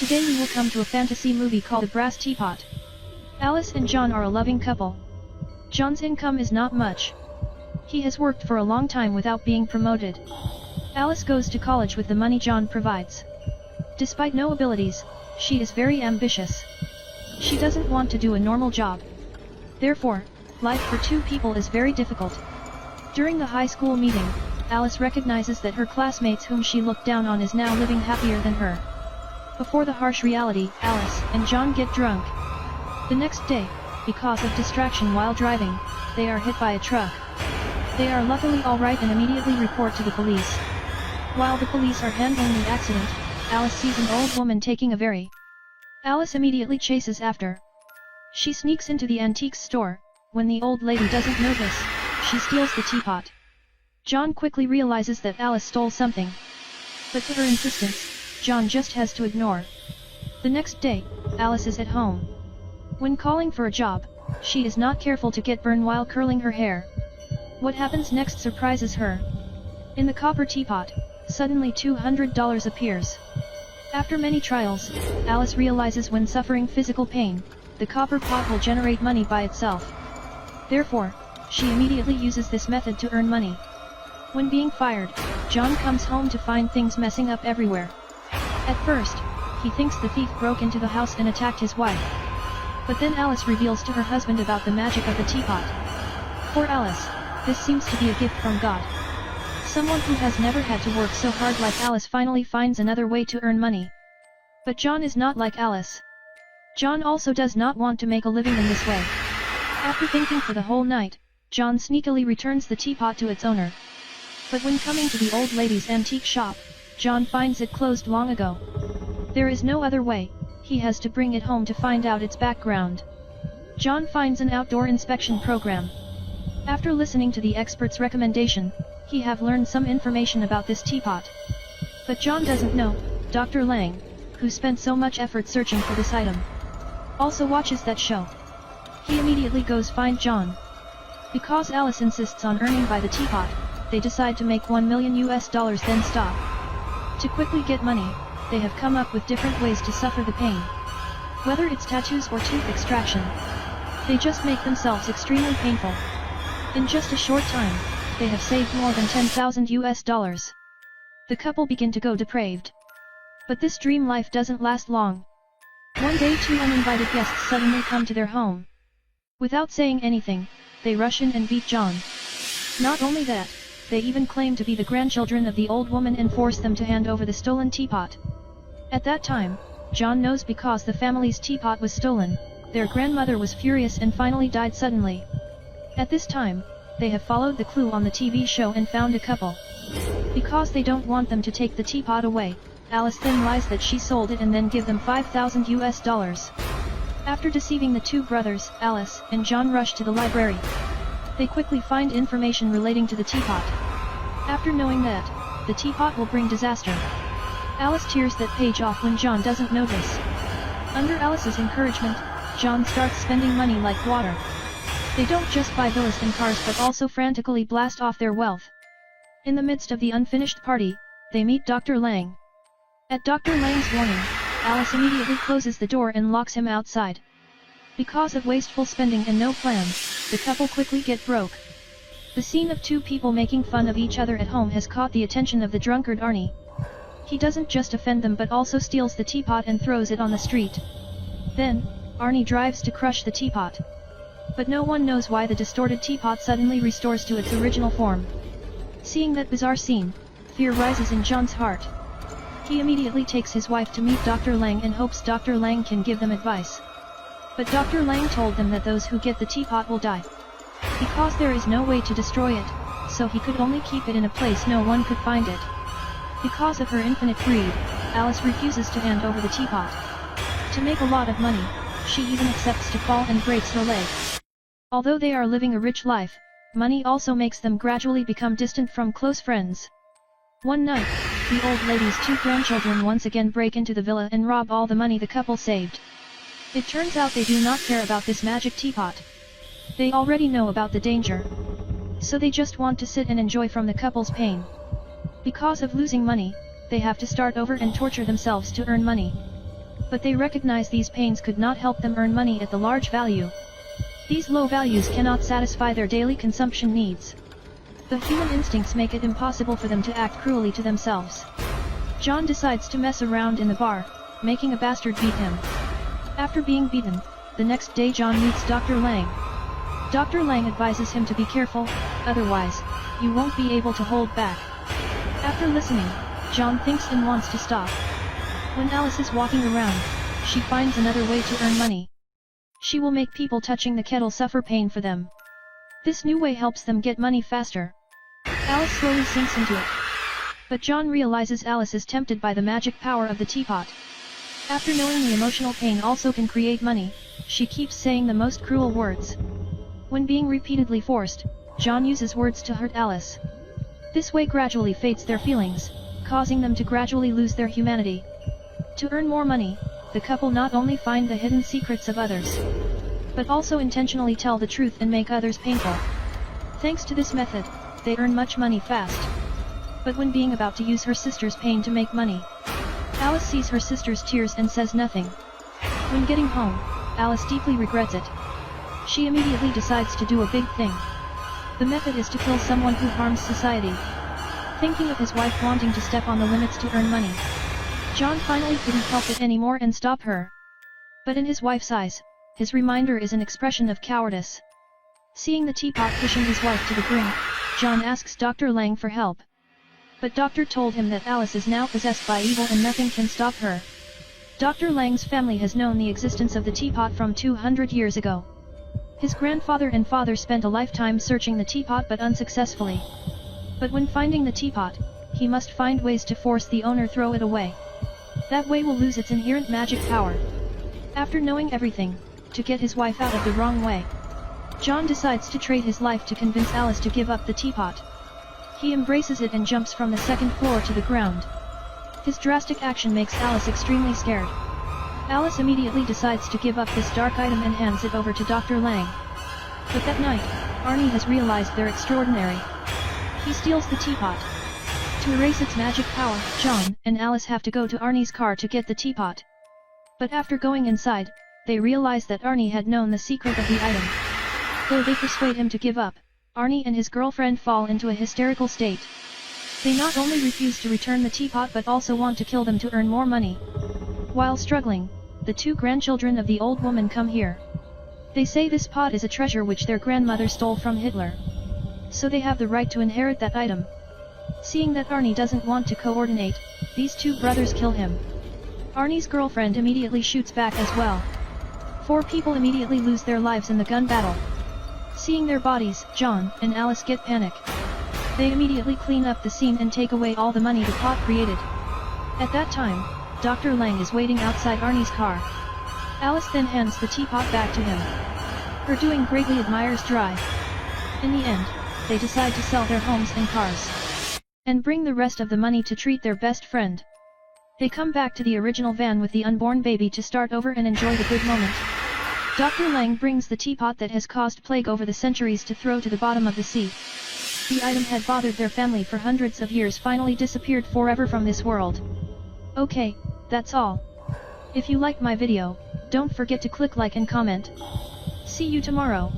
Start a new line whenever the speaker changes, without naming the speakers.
Today we will come to a fantasy movie called The Brass Teapot. Alice and John are a loving couple. John's income is not much. He has worked for a long time without being promoted. Alice goes to college with the money John provides. Despite no abilities, she is very ambitious. She doesn't want to do a normal job. Therefore, life for two people is very difficult. During the high school meeting, Alice recognizes that her classmates whom she looked down on is now living happier than her. Before the harsh reality, Alice and John get drunk. The next day, because of distraction while driving, they are hit by a truck. They are luckily alright and immediately report to the police. While the police are handling the accident, Alice sees an old woman taking a ferry. Alice immediately chases after. She sneaks into the antiques store. When the old lady doesn't notice, she steals the teapot. John quickly realizes that Alice stole something. But to her insistence, John just has to ignore. The next day, Alice is at home. When calling for a job, she is not careful to get burned while curling her hair. What happens next surprises her. In the copper teapot, suddenly $200 appears. After many trials, Alice realizes when suffering physical pain, the copper pot will generate money by itself. Therefore, she immediately uses this method to earn money. When being fired, John comes home to find things messing up everywhere. At first, he thinks the thief broke into the house and attacked his wife. But then Alice reveals to her husband about the magic of the teapot. For Alice, this seems to be a gift from God. Someone who has never had to work so hard like Alice finally finds another way to earn money. But John is not like Alice. John also does not want to make a living in this way. After thinking for the whole night, John sneakily returns the teapot to its owner. But when coming to the old lady's antique shop, John finds it closed long ago. There is no other way, he has to bring it home to find out its background. John finds an outdoor inspection program. After listening to the expert's recommendation, he have learned some information about this teapot. But John doesn't know, Dr. Lang, who spent so much effort searching for this item, also watches that show. He immediately goes find John. Because Alice insists on earning by the teapot, they decide to make $1 million then stop. To quickly get money, they have come up with different ways to suffer the pain. Whether it's tattoos or tooth extraction, they just make themselves extremely painful. In just a short time, they have saved more than $10,000. The couple begin to go depraved. But this dream life doesn't last long. One day two uninvited guests suddenly come to their home. Without saying anything, they rush in and beat John. Not only that, they even claim to be the grandchildren of the old woman and force them to hand over the stolen teapot. At that time, John knows because the family's teapot was stolen, their grandmother was furious and finally died suddenly. At this time, they have followed the clue on the TV show and found a couple. Because they don't want them to take the teapot away, Alice then lies that she sold it and then give them $5,000. After deceiving the two brothers, Alice and John rush to the library. They quickly find information relating to the teapot. After knowing that, the teapot will bring disaster, Alice tears that page off when John doesn't notice. Under Alice's encouragement, John starts spending money like water. They don't just buy villas and cars but also frantically blast off their wealth. In the midst of the unfinished party, they meet Dr. Lang. At Dr. Lang's warning, Alice immediately closes the door and locks him outside. Because of wasteful spending and no plans, the couple quickly get broke. The scene of two people making fun of each other at home has caught the attention of the drunkard Arnie. He doesn't just offend them but also steals the teapot and throws it on the street. Then, Arnie drives to crush the teapot. But no one knows why the distorted teapot suddenly restores to its original form. Seeing that bizarre scene, fear rises in John's heart. He immediately takes his wife to meet Dr. Lang and hopes Dr. Lang can give them advice. But Dr. Lang told them that those who get the teapot will die. Because there is no way to destroy it, so he could only keep it in a place no one could find it. Because of her infinite greed, Alice refuses to hand over the teapot. To make a lot of money, she even accepts to fall and breaks her leg. Although they are living a rich life, money also makes them gradually become distant from close friends. One night, the old lady's two grandchildren once again break into the villa and rob all the money the couple saved. It turns out they do not care about this magic teapot. They already know about the danger. So they just want to sit and enjoy from the couple's pain. Because of losing money, they have to start over and torture themselves to earn money. But they recognize these pains could not help them earn money at the large value. These low values cannot satisfy their daily consumption needs. The human instincts make it impossible for them to act cruelly to themselves. John decides to mess around in the bar, making a bastard beat him. After being beaten, the next day John meets Dr. Lang. Dr. Lang advises him to be careful, otherwise, you won't be able to hold back. After listening, John thinks and wants to stop. When Alice is walking around, she finds another way to earn money. She will make people touching the kettle suffer pain for them. This new way helps them get money faster. Alice slowly sinks into it. But John realizes Alice is tempted by the magic power of the teapot. After knowing the emotional pain also can create money, she keeps saying the most cruel words. When being repeatedly forced, John uses words to hurt Alice. This way gradually fades their feelings, causing them to gradually lose their humanity. To earn more money, the couple not only find the hidden secrets of others, but also intentionally tell the truth and make others painful. Thanks to this method, they earn much money fast. But when being about to use her sister's pain to make money, Alice sees her sister's tears and says nothing. When getting home, Alice deeply regrets it. She immediately decides to do a big thing. The method is to kill someone who harms society. Thinking of his wife wanting to step on the limits to earn money, John finally couldn't help it anymore and stop her. But in his wife's eyes, his reminder is an expression of cowardice. Seeing the teapot pushing his wife to the brink, John asks Dr. Lang for help. But Doctor told him that Alice is now possessed by evil and nothing can stop her. Dr. Lang's family has known the existence of the teapot from 200 years ago. His grandfather and father spent a lifetime searching the teapot but unsuccessfully. But when finding the teapot, he must find ways to force the owner throw it away. That way will lose its inherent magic power. After knowing everything, to get his wife out of the wrong way, John decides to trade his life to convince Alice to give up the teapot. He embraces it and jumps from the second floor to the ground. His drastic action makes Alice extremely scared. Alice immediately decides to give up this dark item and hands it over to Dr. Lang. But that night, Arnie has realized they're extraordinary. He steals the teapot. To erase its magic power, John and Alice have to go to Arnie's car to get the teapot. But after going inside, they realize that Arnie had known the secret of the item. Though they persuade him to give up, Arnie and his girlfriend fall into a hysterical state. They not only refuse to return the teapot but also want to kill them to earn more money. While struggling, the two grandchildren of the old woman come here. They say this pot is a treasure which their grandmother stole from Hitler. So they have the right to inherit that item. Seeing that Arnie doesn't want to coordinate, these two brothers kill him. Arnie's girlfriend immediately shoots back as well. 4 people immediately lose their lives in the gun battle. Seeing their bodies, John and Alice get panic. They immediately clean up the scene and take away all the money the pot created. At that time, Dr. Lang is waiting outside Arnie's car. Alice then hands the teapot back to him. Her doing greatly admires Dry. In the end, they decide to sell their homes and cars, and bring the rest of the money to treat their best friend. They come back to the original van with the unborn baby to start over and enjoy the good moment. Dr. Lang brings the teapot that has caused plague over the centuries to throw to the bottom of the sea. The item had bothered their family for hundreds of years finally disappeared forever from this world. Okay, that's all. If you like my video, don't forget to click like and comment. See you tomorrow.